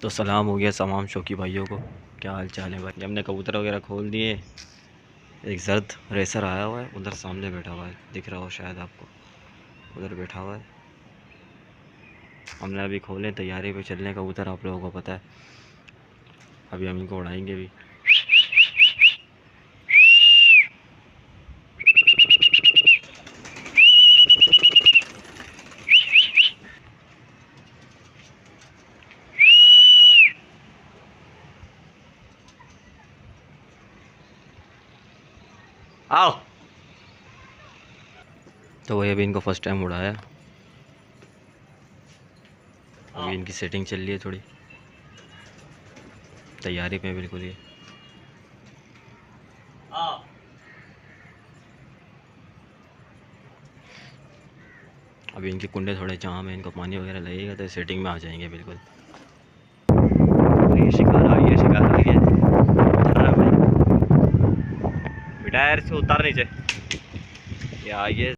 तो सलाम हो गया तमाम शौकी भाइयों को। क्या हाल चाल है भाई? हमने कबूतर वगैरह खोल दिए। एक जर्द रेसर आया हुआ है, उधर सामने बैठा हुआ है, दिख रहा हो शायद आपको, उधर बैठा हुआ है। हमने अभी खोले, तैयारी पे चलने कबूतर, आप लोगों को पता है। अभी हम इनको उड़ाएंगे भी। आओ। तो वही अभी इनको फर्स्ट टाइम उड़ाया। अभी इनकी सेटिंग चल रही है, थोड़ी तैयारी पे बिल्कुल ये। अभी इनके कुंडे थोड़े जाम है, इनको पानी वगैरह लगेगा तो सेटिंग में आ जाएंगे बिल्कुल। ये शिकार आ गया, शिकार आ गया। उतर रहा है भाई, बेटा यार से उतर नीचे। ये आ गया।